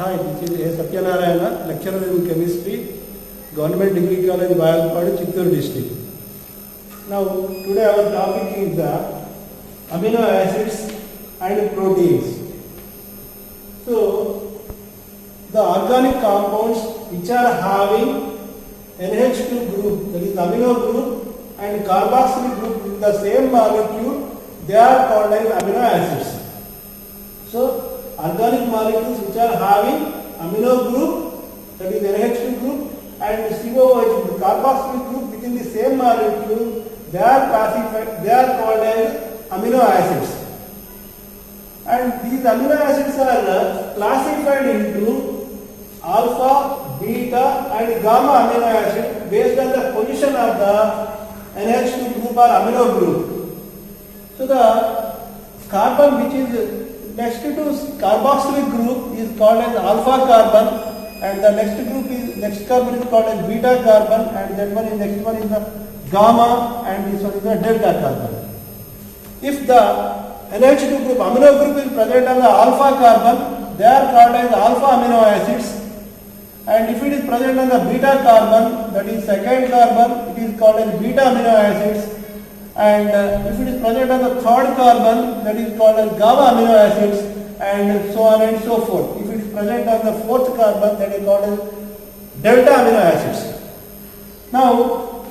Hi, this is A. Satyanarayana, lecturer in chemistry, Government Degree College, Vayalpadu, Chittoor district. Now, today our topic is the amino acids and proteins. So, the organic compounds which are having NH2 group, that is amino group, and carboxylic group in the same molecule, they are called as amino acids. So, organic molecules which are having amino group, that is NH2 group, and COOH, the carboxylic group within the same molecule, they are classified, they are called as amino acids. And these amino acids are classified into alpha, beta, and gamma amino acid based on the position of the NH2 group or amino group. So the carbon which is next to carboxylic group is called as alpha carbon, and the next carbon is called as beta carbon, and that one is next one is the gamma, and this one is the delta carbon. If the NH2 group, amino group is present on the alpha carbon, they are called as alpha amino acids. And if it is present on the beta carbon, that is second carbon, it is called as beta amino acids. And if it is present on the third carbon, that is called as gamma amino acids, and so on and so forth. If it is present on the fourth carbon, that is called as delta amino acids. Now,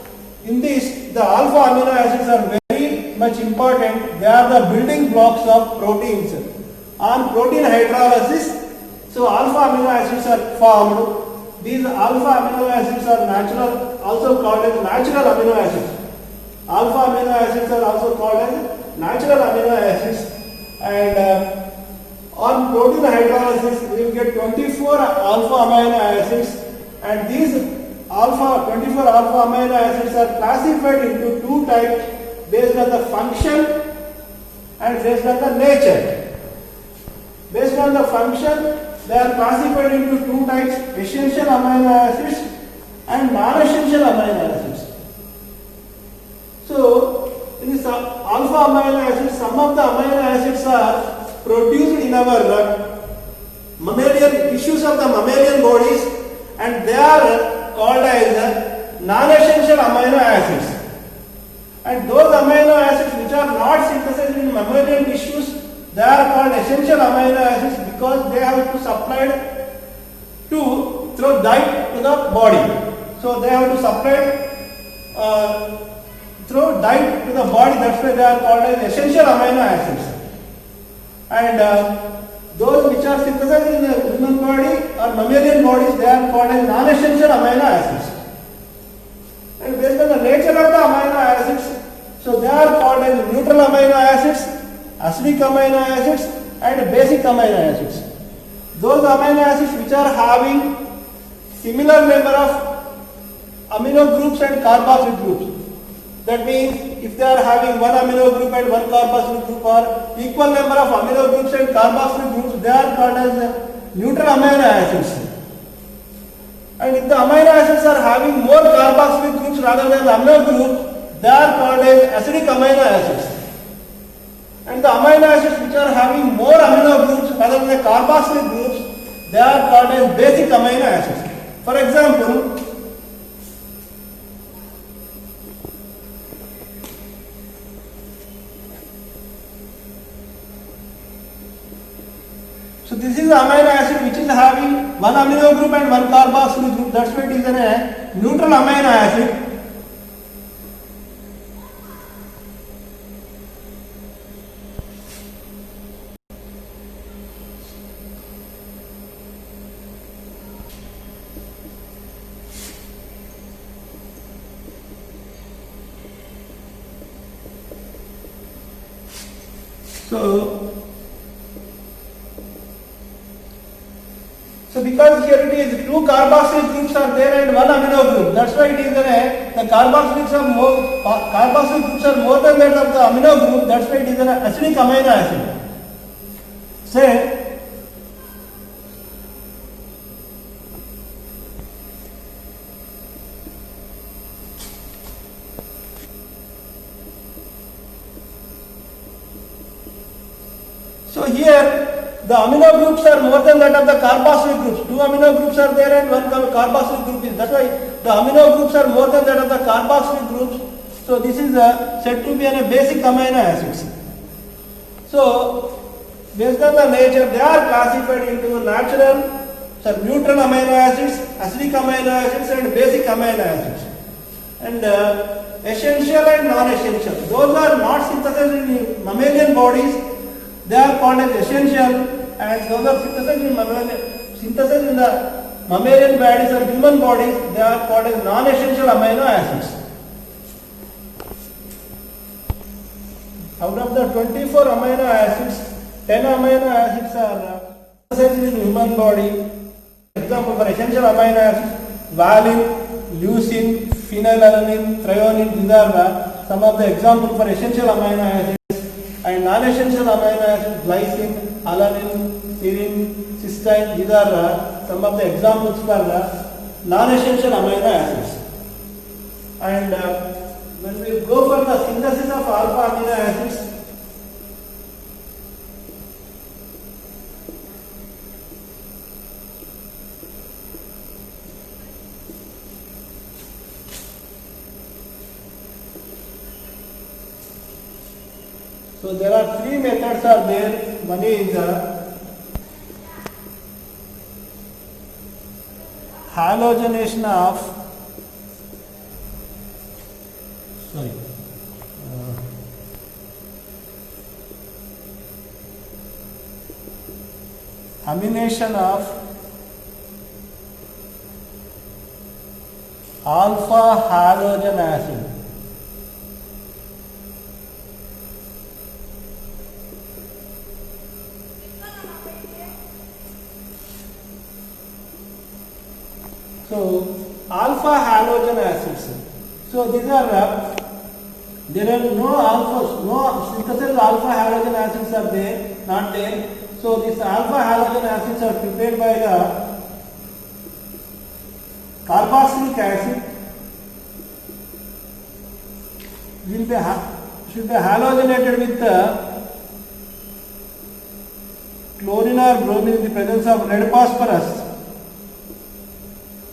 in this, the alpha amino acids are very much important. They are the building blocks of proteins. On protein hydrolysis, so alpha amino acids are formed. These alpha amino acids are natural, also called as natural amino acids. Alpha amino acids are also called as natural amino acids, and on protein hydrolysis we will get 24 alpha amino acids, and these 24 alpha amino acids are classified into two types based on the function and based on the nature. Based on the function, they are classified into two types: essential amino acids and non-essential amino acids. So, in this alpha amino acids, some of the amino acids are produced in our mammalian tissues of the mammalian bodies, and they are called as non-essential amino acids. And those amino acids which are not synthesized in mammalian tissues, they are called essential amino acids because they have to supply through diet to the body. So they have to supply through diet to the body. That's why they are called as essential amino acids. And those which are synthesized in the human body or mammalian bodies, they are called as non-essential amino acids. And based on the nature of the amino acids, so they are called as neutral amino acids, acidic amino acids, and basic amino acids. Those amino acids which are having similar number of amino groups and carboxyl groups. That means if they are having one amino group and one carboxyl group, or equal number of amino groups and carboxyl groups, they are called as neutral amino acids. And if the amino acids are having more carboxyl groups rather than the amino group, they are called as acidic amino acids. And the amino acids which are having more amino groups rather than the carboxyl groups, they are called as basic amino acids. For example, so this is the amino acid which is having one amino group and one carboxyl group. That's why it is a neutral amino acid. So because here it is two carboxyl groups are there and one amino group, that's why it is the carboxyl groups are more than that of the amino group. That's why it is an acidic amino acid. Say So here the amino groups are more than that of the carboxylic groups. Two amino groups are there and one carboxylic group is. That's why the amino groups are more than that of the carboxylic groups. So this is said to be a basic amino acids. So based on the nature, they are classified into natural, neutral amino acids, acidic amino acids, and basic amino acids. And essential and non-essential. Those are not synthesized in mammalian bodies. They are called as essential, and those are synthesized in the mammalian bodies or human bodies. They are called as non-essential amino acids. Out of the 24 amino acids, 10 amino acids are synthesized in human body. Example for essential amino acids: valine, leucine, phenylalanine, threonine. These are some of the examples for essential amino acids. And non-essential amino acids: glycine, alanine, serine, cysteine. These are some of the examples for non-essential amino acids. And when we go for the synthesis of alpha amino acids, so there are three methods are there. One is halogenation of amination of alpha halogen acid. So alpha halogen acids. So these are there are no alpha, no synthesized alpha halogen acids are there, not there. So these alpha halogen acids are prepared by the carboxylic acid. Should be halogenated with chlorine or bromine in the presence of lead phosphorus.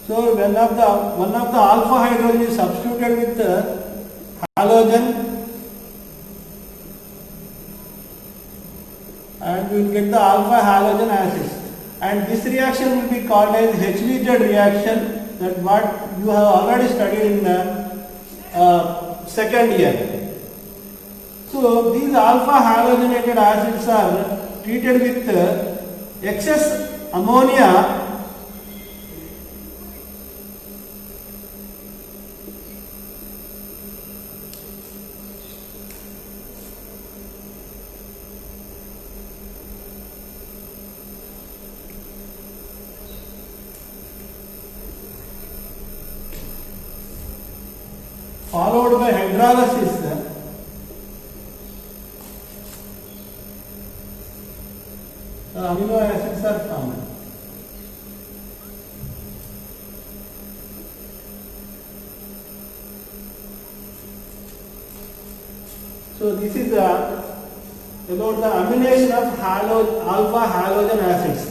So one of the alpha hydrogen is substituted with halogen, and we will get the alpha halogen acids. And this reaction will be called as HVZ reaction, that what you have already studied in the second year. So these alpha halogenated acids are treated with excess ammonia followed by hydrolysis. The amino acids are formed. So this is about the amination of alpha halogen acids.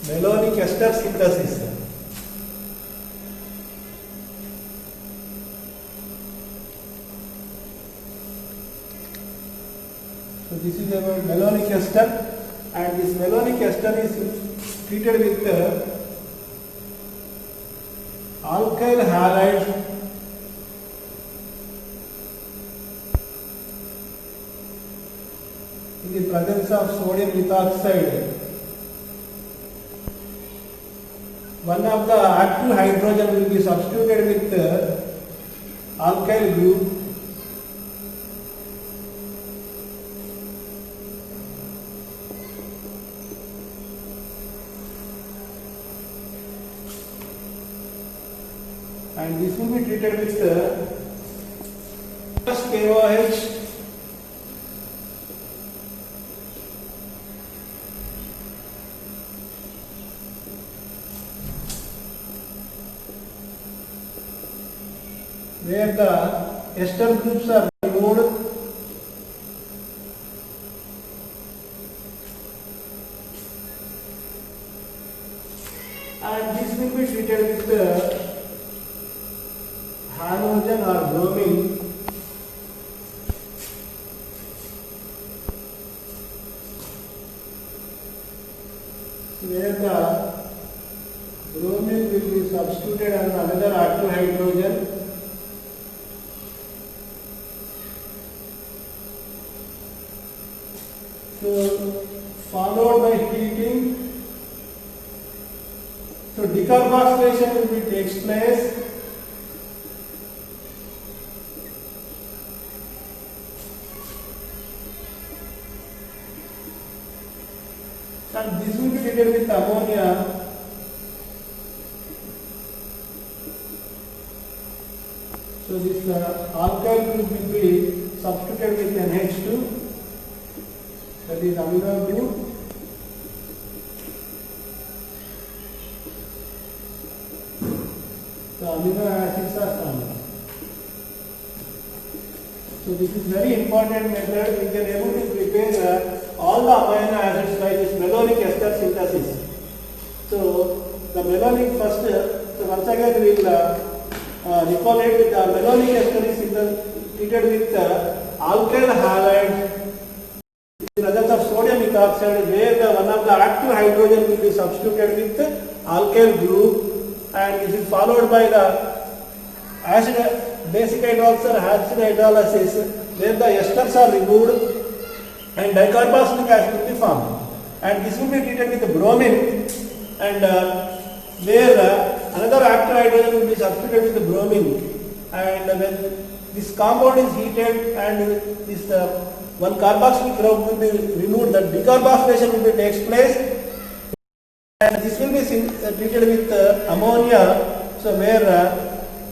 Malonic ester synthesis. So this is about malonic ester, and this malonic ester is treated with alkyl halides in the presence of sodium lithoxide. One of the active hydrogen will be substituted with alkyl group, and this will be treated with KOH where the ester groups are removed and this will be treated with halogen or bromine where the bromine will be substituted as another active hydrogen so followed by heating. So decarboxylation will be takes place and this will be treated with ammonia. So this alkyl group will be substituted with NH2, that is amino group. So amino acids are formed. So this is very important method. We can able to prepare all the amino acids by this malonic ester synthesis. So the malonic first. So once again we will recollect the malonic ester is treated with alkyl halide in presence of sodium ethoxide, where the one of the active hydrogen will be substituted with alkyl group. And this is followed by the acid basic hydroxy or acid hydrolysis, where the esters are removed and dicarboxylic acid will be formed. And this will be treated with bromine, and where another active hydrogen will be substituted with bromine. And when this compound is heated and this one carboxylic group will be removed, that decarboxylation will be takes place. And this will be treated with ammonia, so where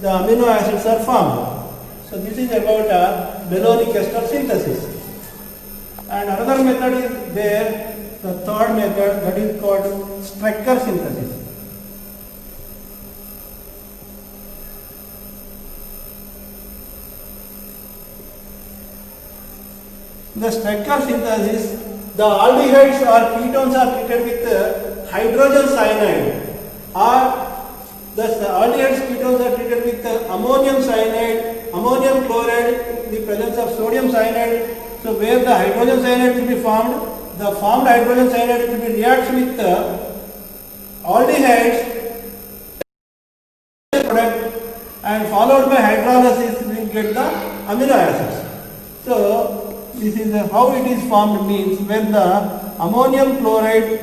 the amino acids are formed. So this is about malonic ester synthesis. And another method is there, the third method, that is called Strecker synthesis. The Strecker synthesis, the aldehydes or ketones are treated with hydrogen cyanide, or the aldehydes ketones are treated with ammonium cyanide, ammonium chloride in the presence of sodium cyanide. So where the hydrogen cyanide will be formed, the formed hydrogen cyanide will be reacts with aldehydes product and followed by hydrolysis we will get the amino acids. So this is how it is formed, means when the ammonium chloride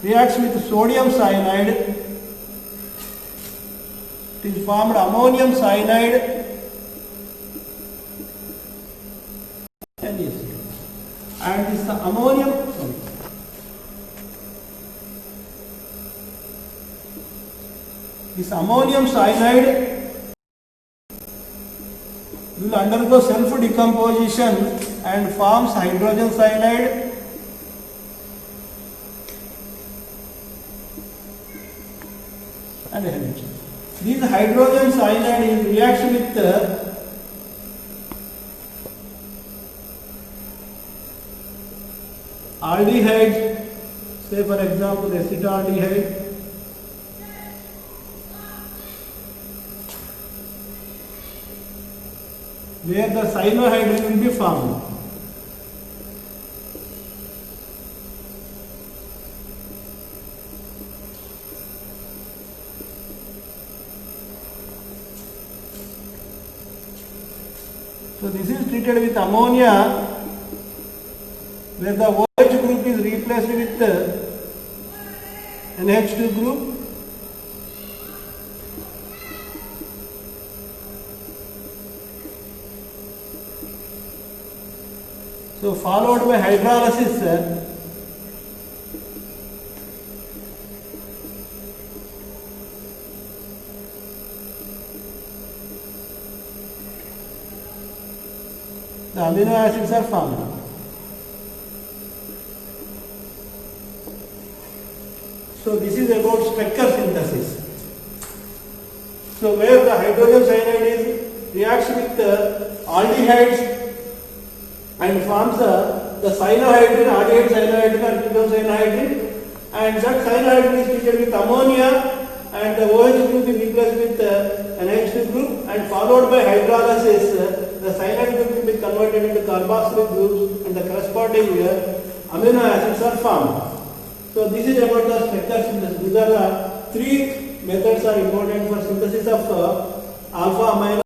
reacts with sodium cyanide, it is formed ammonium cyanide and this ammonium cyanide will undergo self decomposition and forms hydrogen cyanide. And this hydrogen cyanide is reaction with aldehydes, say for example acetaldehyde, where the cyanohydrin will be formed. So this is treated with ammonia, where the OH group is replaced with NH2 group. So followed by hydrolysis, the amino acids are formed. So this is about Strecker synthesis. So where the hydrogen cyanide is reacts with aldehydes and forms the cyanohydrin, aldehyde cyanohydrin or ketone cyanohydrin, and that cyanohydrin is treated with ammonia and the OH group is replaced with an H2 group and followed by hydrolysis. The cyanide group will be converted into carboxylic groups and the corresponding amino acids are formed. So this is about the structure synthesis. These are the three methods are important for synthesis of alpha amino